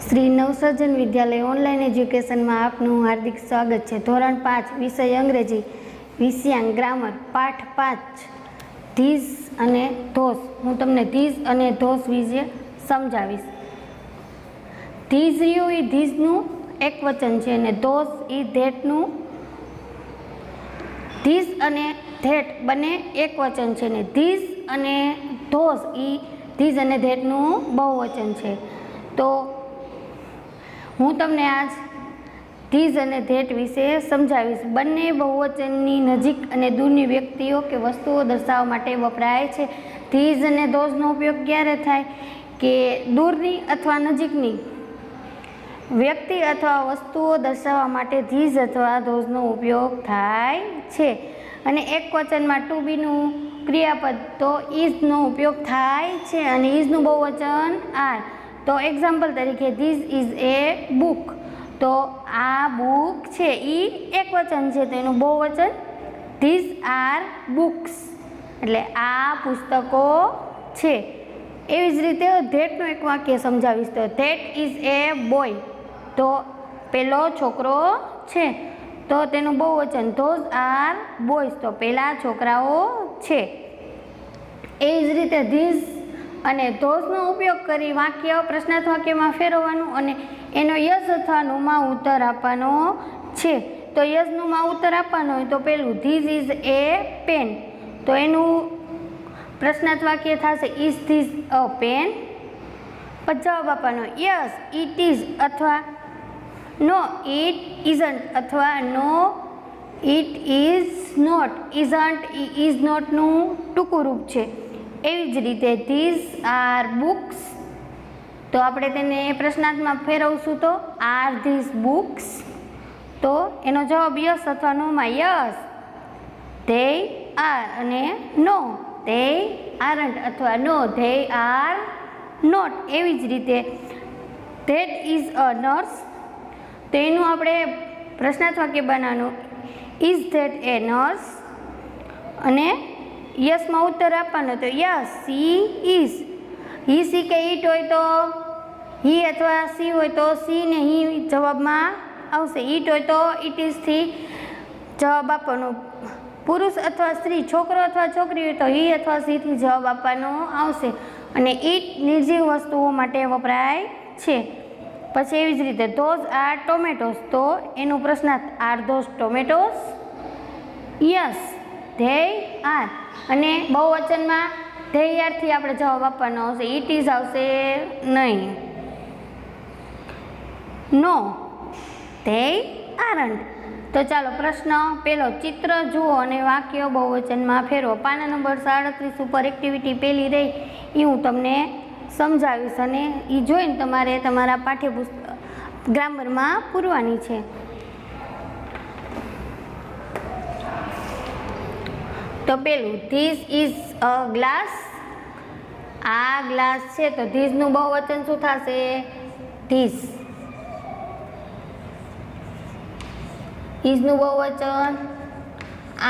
શ્રી નવસર્જન વિદ્યાલય online એજ્યુકેશનમાં આપનું હાર્દિક સ્વાગત છે। ધોરણ 5 વિષય અંગ્રેજી વિષયાંક ગ્રામર પાઠ 5 ધીઝ અને ધોસ। હું તમને ધીઝ અને ધોસ વિશે સમજાવીશ। ધીઝ રહ્યું એ ધીઝનું એક વચન છે અને ધોસ એ ધેટનું। ધીઝ અને ધેટ બંને એક વચન છે ને ધીઝ અને ધોસ એ ધીઝ અને ધેટનું બહુવચન છે। તો હું તમને આજ ધીઝ અને ધેટ વિશે સમજાવીશ। બંને બહુવચનની નજીક અને દૂરની વ્યક્તિઓ કે વસ્તુઓ દર્શાવવા માટે વપરાય છે। ધીઝ અને ધોઝનો ઉપયોગ ક્યારે થાય કે દૂરની અથવા નજીકની વ્યક્તિ અથવા વસ્તુઓ દર્શાવવા માટે ધીઝ અથવા ધોઝનો ઉપયોગ થાય છે। અને એક વચનમાં ટુ બીનું ક્રિયાપદ તો ઇઝનો ઉપયોગ થાય છે અને ઇઝનું બહુવચન આર। તો એક્ઝામ્પલ તરીકે ધીઝ ઇઝ એ બુક, તો આ બુક છે એ એક વચન છે તો એનું બહુવચન ધીઝ આર બુક્સ, એટલે આ પુસ્તકો છે। એવી જ રીતે ધેટનું એક વાક્ય સમજાવીશ તો ધેટ ઇઝ એ બોય, તો પેલો છોકરો છે તો તેનું બહુવચન ધોઝ આર બોયઝ, તો પેલા છોકરાઓ છે। એવી જ રીતે ધીઝ અને ધોઝનો ઉપયોગ કરી વાક્ય પ્રશ્નાર્થ વાક્યમાં ફેરવવાનું અને એનો યસ અથવા નોમાં ઉત્તર આપવાનો છે। તો યસનું માં ઉત્તર આપવાનો હોય તો પેલું ધીઝ ઇઝ એ પેન, તો એનું પ્રશ્નાર્થ વાક્ય થશે ઇઝ ધીઝ અ પેન। પછી જવાબ આપવાનો યસ ઇટ ઇઝ અથવા નો ઇટ ઇઝન્ટ અથવા no it is not. Isn't એ ઇઝ નોટનું ટૂંકું રૂપ છે। એવી જ રીતે ધીઝ આર બુક્સ, તો આપણે તેને પ્રશ્નાર્થમાં ફેરવશું તો આર ધીઝ બુક્સ, તો એનો જવાબ યસ અથવા નોમાં યસ ધે આર અને નો ધે આરન્ટ અથવા નો ધે આર નોટ। એવી જ રીતે ધેટ ઇઝ અ નર્સ, તો એનું આપણે પ્રશ્નાર્થ વાક્ય બનાવવાનું ઇઝ ધેટ એ નર્સ અને યસમાં ઉત્તર આપવાનો તો yes she is. He she કે ઇટ હોય તો હી અથવા સી હોય તો સી ને હી જવાબમાં આવશે। ઇટ હોય તો ઇટ ઇઝથી જવાબ આપવાનો। પુરુષ અથવા સ્ત્રી, છોકરો અથવા છોકરી હોય તો હી અથવા સીથી જવાબ આપવાનો આવશે। અને ઇટ નિર્જીવ વસ્તુઓ માટે વપરાય છે। પછી એવી જ રીતે ધોઝ આર ટોમેટોસ, તો એનું પ્રશ્નાર્થ R those tomatoes, yes they are. અને બહુવચનમાં ધે આરથી આપણે જવાબ આપવાનો આવશે, ઇટ ઇઝ આવશે નહીં, નો ધે આરન્ટ। તો ચાલો પ્રશ્ન પેલો, ચિત્ર જુઓ અને વાક્ય બહુવચનમાં ફેરવો। પાના નંબર 37 ઉપર એક્ટિવિટી પેલી રહી એ હું તમને સમજાવીશ અને એ જોઈને તમારે તમારા પાઠ્યપુસ્તક ગ્રામરમાં પૂરવાની છે। તો પેલું ધીઝ ઇઝ અ ગ્લાસ, આ ગ્લાસ છે તો ધીઝનું બહુવચન શું થશે ધીઝ। ઇઝનું બહુવચન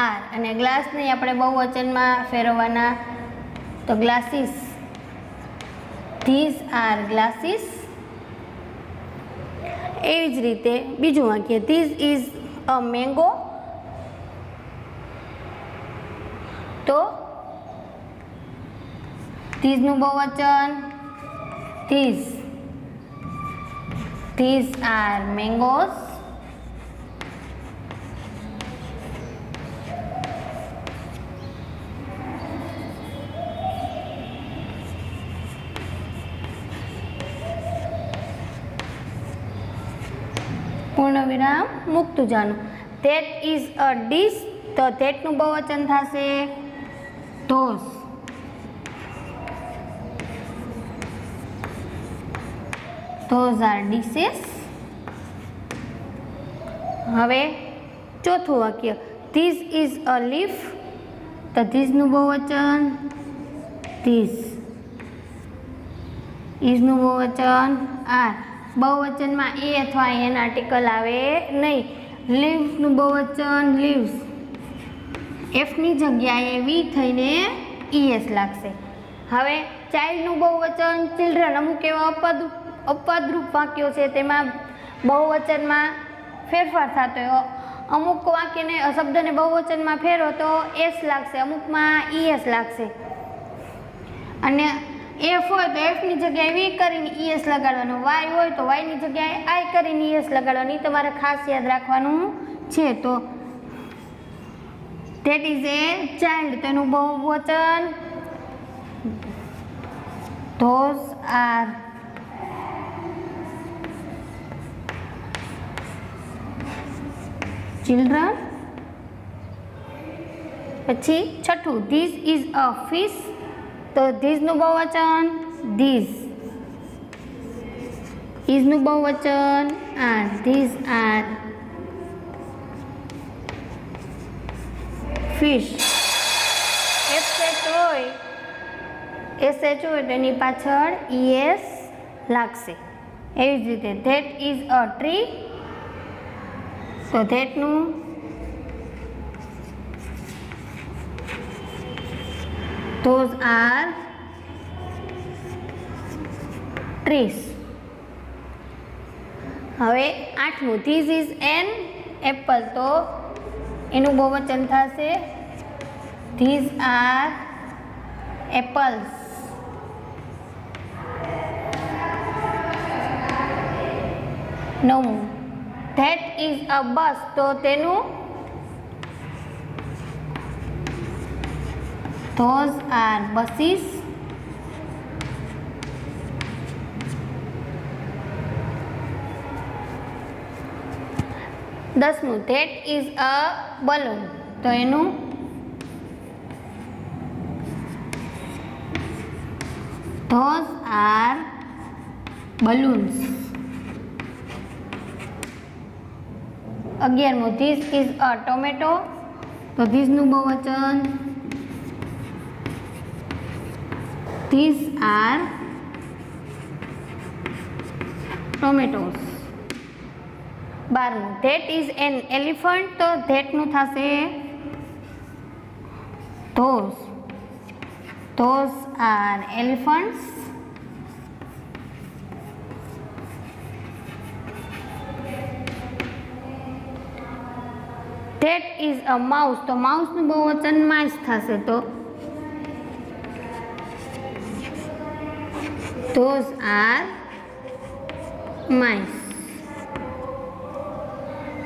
આર અને ગ્લાસને આપણે બહુવચનમાં ફેરવવાના તો ગ્લાસીસ, ધીઝ આર ગ્લાસીસ। એવી જ રીતે બીજું વાક્ય ધીઝ ઇઝ અ મેંગો, તો ધીઝનું બહુવચન ધીઝ, ધીઝ આર મેંગોસ। પૂર્ણ વિરામ મૂકતું જાનું। ધેટ ઇઝ અ ડીશ, તો ધેટનું બહુવચન થશે ધોઝ, ધોઝ આર ડીશેસ। હવે ચોથું વાક્ય ધીઝ ઇઝ અ લીફ, તો ધીઝનું બહુવચન ધીઝ, ઇઝનું બહુવચન આર। બહુવચનમાં એ અથવા એન આર્ટિકલ આવે નહીં। લીવ્સનું બહુવચન લીવ્સ, એફની જગ્યાએ વી થઈને ઈએસ લાગશે। હવે ચાઇલ્ડનું બહુવચન ચિલ્ડ્રન, અમુક એવા પદ अपवादरूप वाक्यों छे तेमां बहुवचनमां फेरफार थतो होय। अमुक वाक्यने शब्दने बहुवचनमां फेरવો तो एस लागशे, अमुकमां ईएस लागशे। अने एफ होय तो एफ नी जग्याए वी करीने ईएस लगाडवानो, वाय होय तो वाय नी जग्याए आई करीने ईएस लगाडवानो। ई तमारे खास याद राखवानुं छे। तो that is a child तेनुं बहुवचन those are children। પછી છઠ્ઠું this is a fish તો this નું બહુવચન these, is નું બહુવચન are, these are fish। SH હોય તો એની પાછળ ES લાગશે। એવી જ રીતે that is a tree તો that નું those are trees। હવે આઠમું this is an apple તો એનું બહુવચન થશે these are apples। નવમું that is a bus તો તેનું those are buses। દસમું that is a balloon તો એનું those are balloons। 11મું this is a tomato તો this નું બહુવચન these are tomatoes। 12મું that is an elephant તો that નું થશે those are elephants। that is a mouse તો mouse નું બહુવચન mice થશે તો those are mice।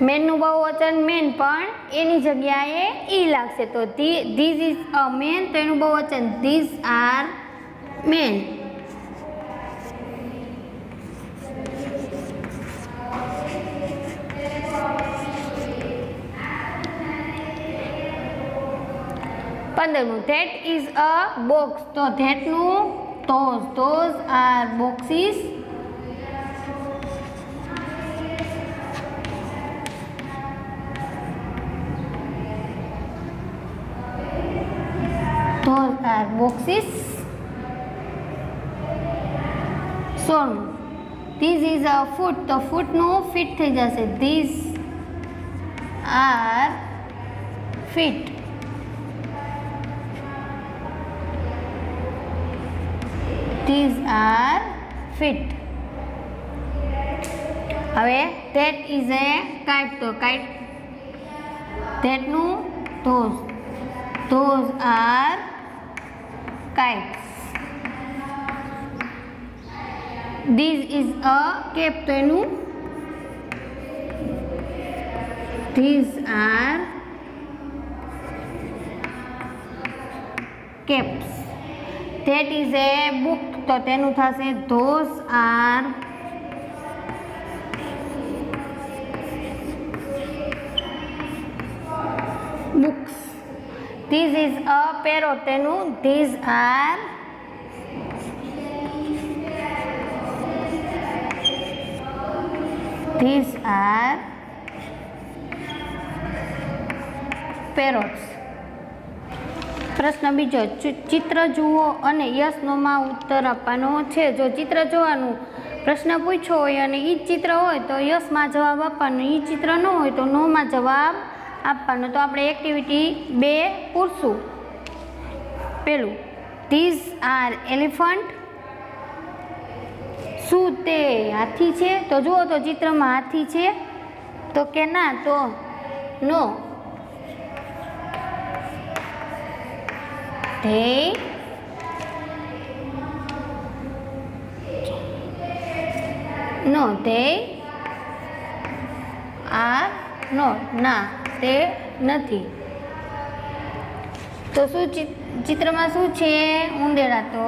મેન નું બહુવચન મેન પણ એની જગ્યાએ ઈ લાગશે તો this is a man તો એનું બહુવચન these are men। પંદરમું that is a box તો that નું those are boxes। those are boxes। 16મું this is a foot તો foot નું feet થઈ જશે these are feet। these are feet। હવે that is a kite તો kite that નું those are kites। this is a cap તો એનું these are caps। that is a book તો તેનું થશે those are books। this is a parrot તેનું these are parrots। પ્રશ્ન બીજો ચિત્ર જુઓ અને યસ નોમાં ઉત્તર આપવાનો છે। જો ચિત્ર જોવાનું પ્રશ્ન પૂછ્યો હોય અને એ ચિત્ર હોય તો યસમાં જવાબ આપવાનો, એ ચિત્ર ન હોય તો નોમાં જવાબ આપવાનો। તો આપણે એક્ટિવિટી 2 પૂરશું। પહેલું these are elephant શું તે હાથી છે? તો જુઓ તો ચિત્રમાં હાથી છે તો કે ના, તો નો. They are not. ના, તે નથી. તો શું ચિત્રમાં શું છે? ઉંદેડા. તો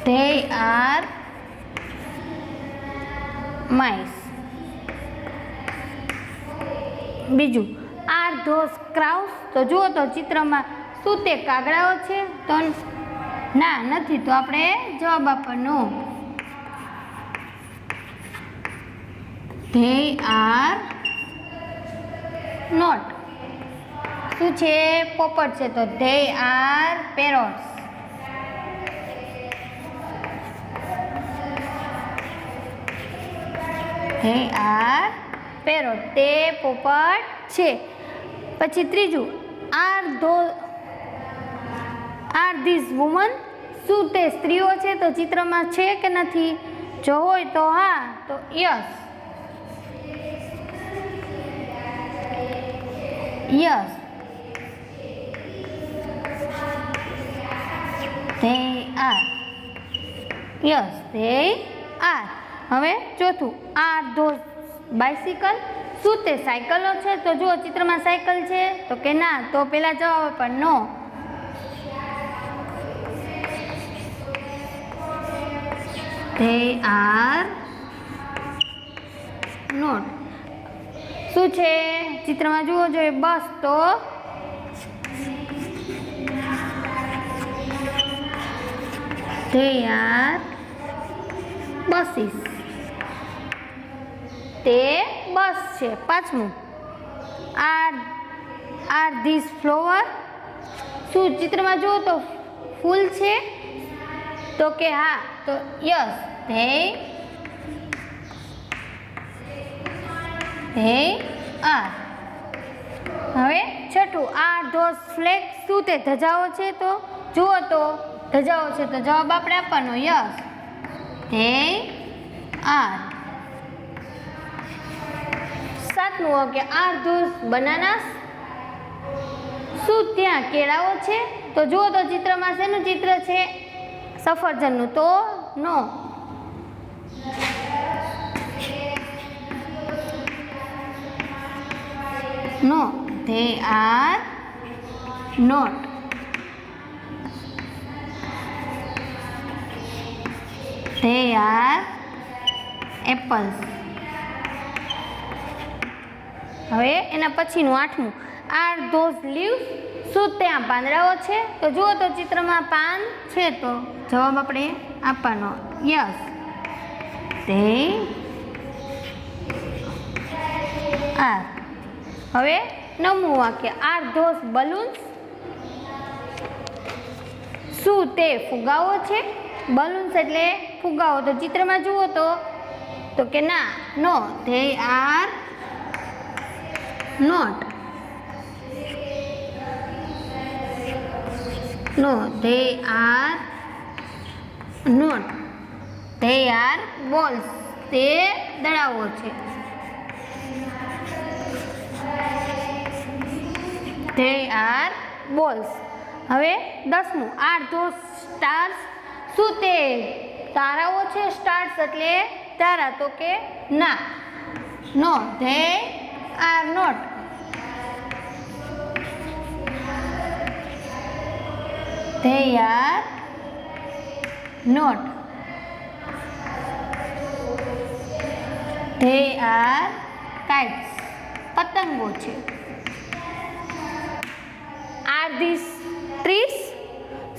they are mice. બીજું, are those crows? તો જુઓ તો ચિત્રમાં શું તે કાગડાઓ છે? તો ના, નથી. તો આપણે જવાબ આપવાનો they are not. શું છે? પોપટ છે. તો they are parrots. they are parrot. તે પોપટ છે. પછી ત્રીજું, are these women? શું તે સ્ત્રીઓ છે? તો ચિત્રમાં છે કે નથી? જો હોય તો હા, તો યસ. they are. હવે ચોથું, are those bicycle? શું તે સાયકલો છે? તો જુઓ ચિત્રમાં સાયકલ છે તો કે ના, તો પેલા જવાબ પણ નો. they are not. શું છે? ચિત્રમાં જુઓ જોઈએ બસ. તો they are buses. તે બસ છે. પાંચમું, are these flower? શું ચિત્રમાં જુઓ તો ફૂલ છે? તો કે હા, તો યસ. they are. હવે છઠ્ઠું, are those flags? શું તે ધજાઓ છે? તો જુઓ તો ધજાઓ છે તો જવાબ આપણે આપવાનો યસ. they are. સાતમું, કે are those bananas? શું ત્યાં કેળાઓ છે? તો જુઓ તો ચિત્રમાં શેનું ચિત્ર છે? સફરજનનું. તો નો. they are not. they are apples. હવે એના પછીનું આઠમું, are those leaves? શું ત્યાં પાંદડાઓ છે? તો જુઓ તો ચિત્રમાં પાન છે તો જવાબ આપણે આપવાનો યસ. they are. હવે નવમું વાક્ય, are those balloons? શું તે ફુગાઓ છે? બલૂન્સ એટલે ફુગાઓ. તો ચિત્રમાં જુઓ તો કે ના, નો. they are not. they are not. they are balls. તે દડાઓ છે. they are balls. હવે 10મું, are those stars? શું તે તારાઓ છે? સ્ટાર્સ એટલે તારા. તો કે ના, નો. they are not. they are not. they are kites. પતંગો છે. are these trees?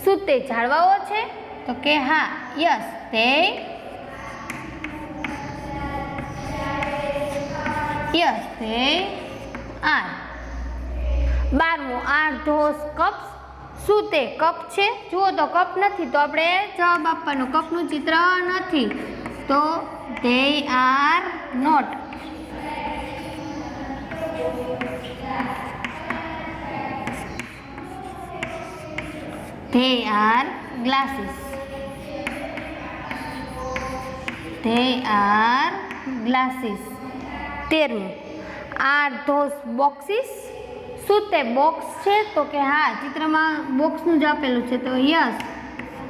શું તે ઝાડવાઓ છે? તો કે હા, yes. they are. 12મું, are those cups? શું તે કપ છે? જુઓ તો કપ નથી તો આપણે જવાબ આપવાનો કપનું ચિત્ર નથી. તો they are not. they are glasses. They are glasses. 13મું, આર ધોઝ બોક્સીસ? શું તે બોક્સ છે? તો કે હા, ચિત્રમાં બોક્સનું જ આપેલું છે, તો યસ,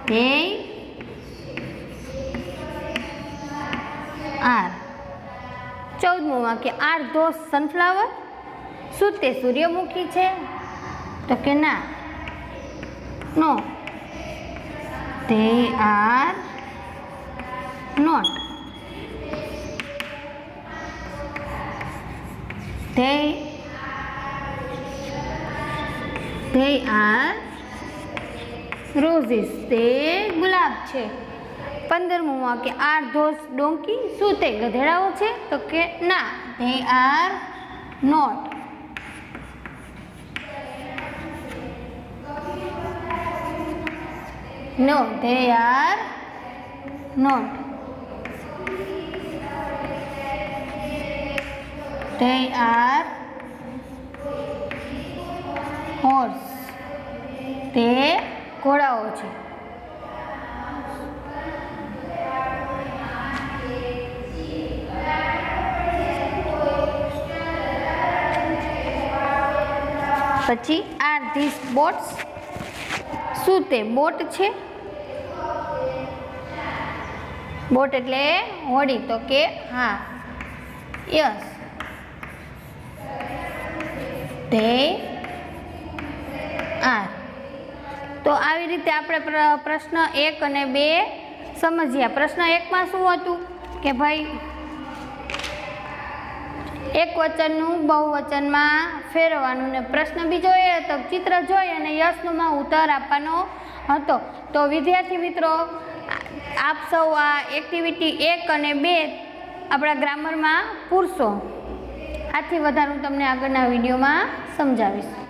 ધે આર. 14મું વાક્ય, આર ધોઝ સનફ્લાવર? શું તે સૂર્યમુખી છે? તો કે ના, no, they are not. They are roses. તે ગુલાબ છે. 15મું વાક્ય, આર ધોઝ ડોંકી? શું તે ગધેડાઓ છે? તો કે ના, they are not. No, they are not. They are horse. તે ઘોડાઓ છે. પછી આર ધીસ બોટ્સ? શું તે બોટ છે? બોટ એટલે હોડી, તો કે હા, યસ, ધે આર. તો આવી રીતે આપણે પ્રશ્ન 1 અને 2 સમજ્યા. પ્રશ્ન 1માં શું હતું કે ભાઈ એક વચનનું બહુવચનમાં ફેરવવાનું, ને પ્રશ્ન બીજો એ હતો ચિત્ર જોઈ અને યસમાં ઉત્તર આપવાનો હતો. તો વિદ્યાર્થી મિત્રો, આપ સૌ આ એક્ટિવિટી 1 અને 2 આપણા ગ્રામરમાં પૂરશો. આથી વધારે હું તમને આગળના વિડીયોમાં સમજાવીશ.